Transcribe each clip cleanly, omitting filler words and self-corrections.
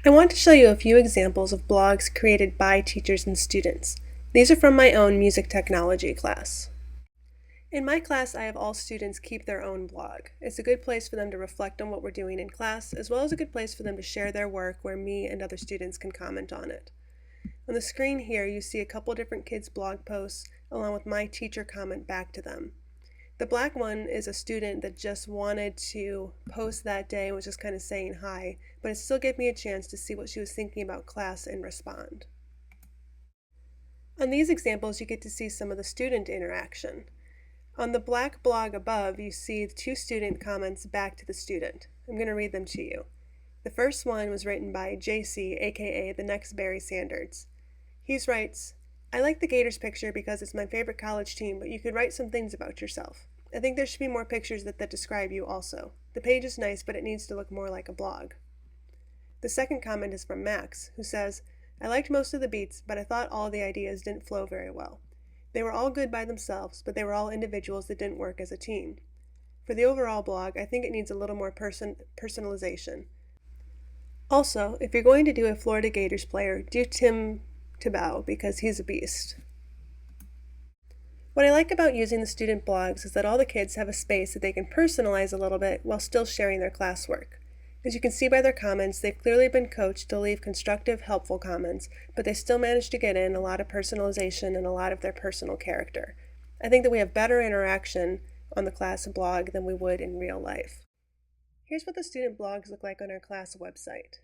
I want to show you a few examples of blogs created by teachers and students. These are from my own music technology class. In my class, I have all students keep their own blog. It's a good place for them to reflect on what we're doing in class, as well as a good place for them to share their work where me and other students can comment on it. On the screen here, you see a couple different kids' blog posts along with my teacher comment back to them. The black one is a student that just wanted to post that day and was just kind of saying hi, but it still gave me a chance to see what she was thinking about class and respond. On these examples, you get to see some of the student interaction. On the black blog above, you see the two student comments back to the student. I'm going to read them to you. The first one was written by JC, aka the next Barry Sanders. He writes, I like the Gators picture because it's my favorite college team, but you could write some things about yourself. I think there should be more pictures that describe you also. The page is nice, but it needs to look more like a blog. The second comment is from Max, who says, I liked most of the beats, but I thought all the ideas didn't flow very well. They were all good by themselves, but they were all individuals that didn't work as a team. For the overall blog, I think it needs a little more personalization. Also, if you're going to do a Florida Gators player, do Tim Tebow because he's a beast. What I like about using the student blogs is that all the kids have a space that they can personalize a little bit while still sharing their classwork. As you can see by their comments, they've clearly been coached to leave constructive, helpful comments, but they still manage to get in a lot of personalization and a lot of their personal character. I think that we have better interaction on the class blog than we would in real life. Here's what the student blogs look like on our class website.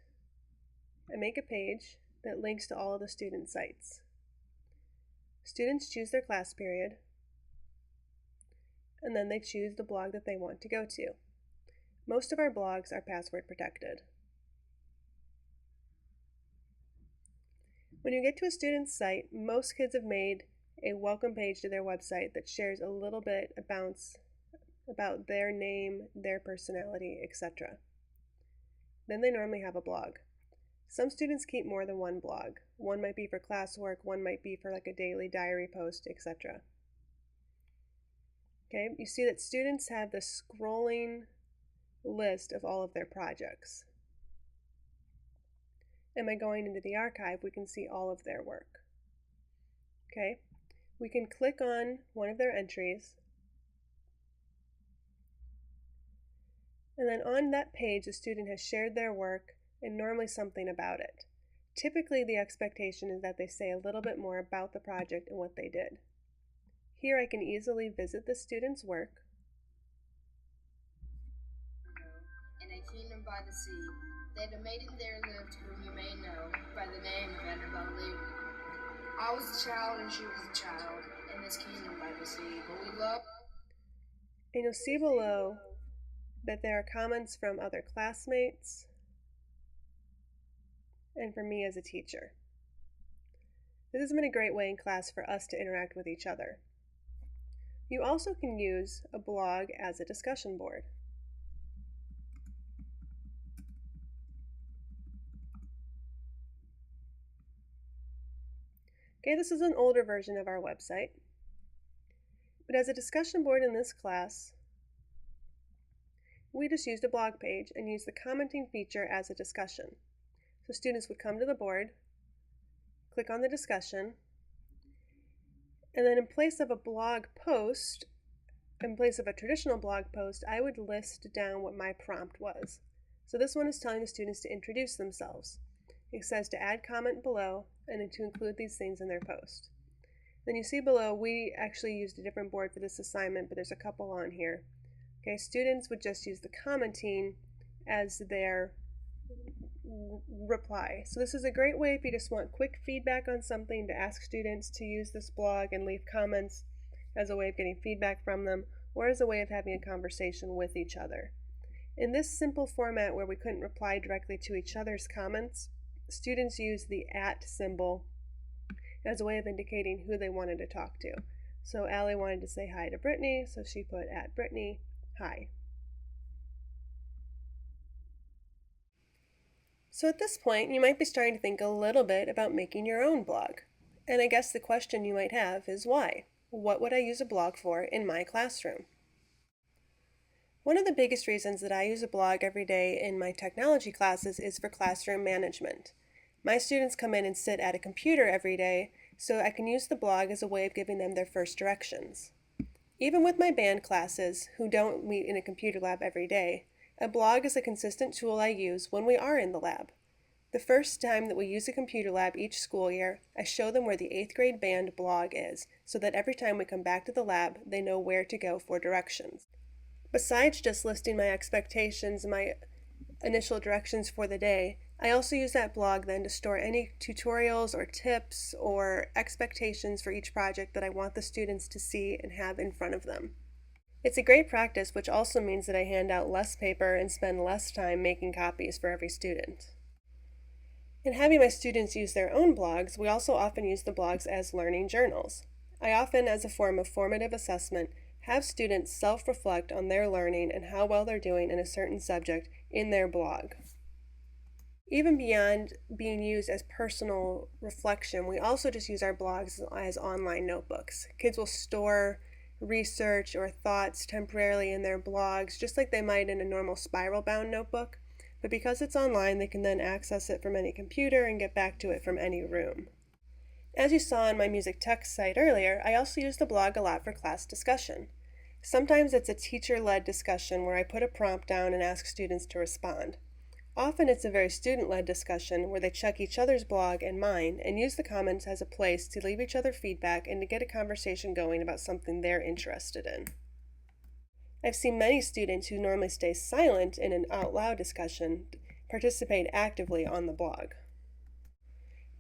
I make a page that links to all of the student sites. Students choose their class period, and then they choose the blog that they want to go to. Most of our blogs are password protected. When you get to a student's site, most kids have made a welcome page to their website that shares a little bit about their name, their personality, etc. Then they normally have a blog. Some students keep more than one blog. One might be for classwork, one might be for like a daily diary post, etc. Okay, you see that students have the scrolling list of all of their projects. And by going into the archive, we can see all of their work. Okay, we can click on one of their entries, and then on that page, the student has shared their work and normally something about it. Typically, the expectation is that they say a little bit more about the project and what they did. Here I can easily visit the student's work. In a kingdom by the sea, that a maiden there lived whom you may know by the name of Annabel Lee. I was a child and she was a child in this kingdom by the sea, but we love. And you'll see below that there are comments from other classmates and for me as a teacher. This has been a great way in class for us to interact with each other. You also can use a blog as a discussion board. Okay, this is an older version of our website, but as a discussion board in this class, we just used a blog page and used the commenting feature as a discussion. So students would come to the board, click on the discussion, and then in place of a blog post, in place of a traditional blog post, I would list down what my prompt was. So this one is telling the students to introduce themselves. It says to add comment below and to include these things in their post. Then you see below, we actually used a different board for this assignment, but there's a couple on here. Okay, students would just use the commenting as their reply. So this is a great way if you just want quick feedback on something to ask students to use this blog and leave comments as a way of getting feedback from them or as a way of having a conversation with each other. In this simple format where we couldn't reply directly to each other's comments, students used the @ symbol as a way of indicating who they wanted to talk to. So Allie wanted to say hi to Brittany, so she put @Brittany, hi. So at this point, you might be starting to think a little bit about making your own blog. And I guess the question you might have is why? What would I use a blog for in my classroom? One of the biggest reasons that I use a blog every day in my technology classes is for classroom management. My students come in and sit at a computer every day, so I can use the blog as a way of giving them their first directions. Even with my band classes, who don't meet in a computer lab every day, a blog is a consistent tool I use when we are in the lab. The first time that we use a computer lab each school year, I show them where the 8th grade band blog is, so that every time we come back to the lab, they know where to go for directions. Besides just listing my expectations and my initial directions for the day, I also use that blog then to store any tutorials or tips or expectations for each project that I want the students to see and have in front of them. It's a great practice, which also means that I hand out less paper and spend less time making copies for every student. In having my students use their own blogs, we also often use the blogs as learning journals. I often, as a form of formative assessment, have students self-reflect on their learning and how well they're doing in a certain subject in their blog. Even beyond being used as personal reflection, we also just use our blogs as online notebooks. Kids will store research or thoughts temporarily in their blogs, just like they might in a normal spiral-bound notebook. But because it's online, they can then access it from any computer and get back to it from any room. As you saw on my music text site earlier, I also use the blog a lot for class discussion. Sometimes it's a teacher-led discussion where I put a prompt down and ask students to respond. Often it's a very student-led discussion where they check each other's blog and mine and use the comments as a place to leave each other feedback and to get a conversation going about something they're interested in. I've seen many students who normally stay silent in an out loud discussion participate actively on the blog.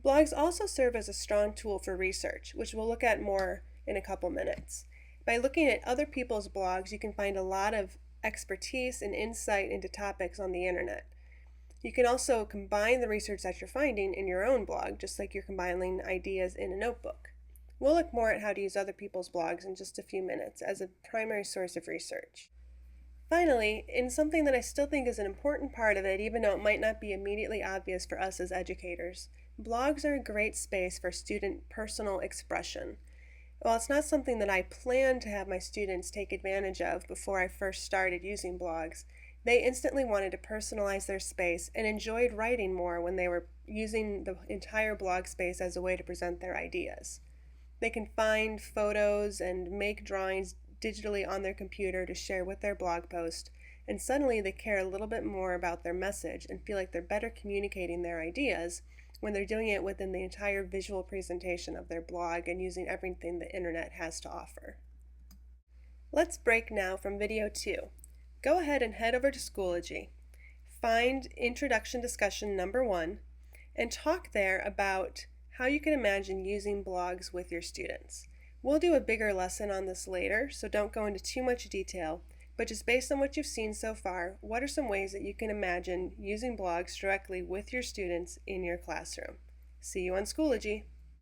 Blogs also serve as a strong tool for research, which we'll look at more in a couple minutes. By looking at other people's blogs, you can find a lot of expertise and insight into topics on the internet. You can also combine the research that you're finding in your own blog, just like you're combining ideas in a notebook. We'll look more at how to use other people's blogs in just a few minutes as a primary source of research. Finally, in something that I still think is an important part of it, even though it might not be immediately obvious for us as educators, blogs are a great space for student personal expression. While it's not something that I planned to have my students take advantage of before I first started using blogs, they instantly wanted to personalize their space and enjoyed writing more when they were using the entire blog space as a way to present their ideas. They can find photos and make drawings digitally on their computer to share with their blog post, and suddenly they care a little bit more about their message and feel like they're better communicating their ideas when they're doing it within the entire visual presentation of their blog and using everything the internet has to offer. Let's break now from video 2. Go ahead and head over to Schoology. Find Introduction Discussion number 1 and talk there about how you can imagine using blogs with your students. We'll do a bigger lesson on this later, so don't go into too much detail, but just based on what you've seen so far, what are some ways that you can imagine using blogs directly with your students in your classroom? See you on Schoology.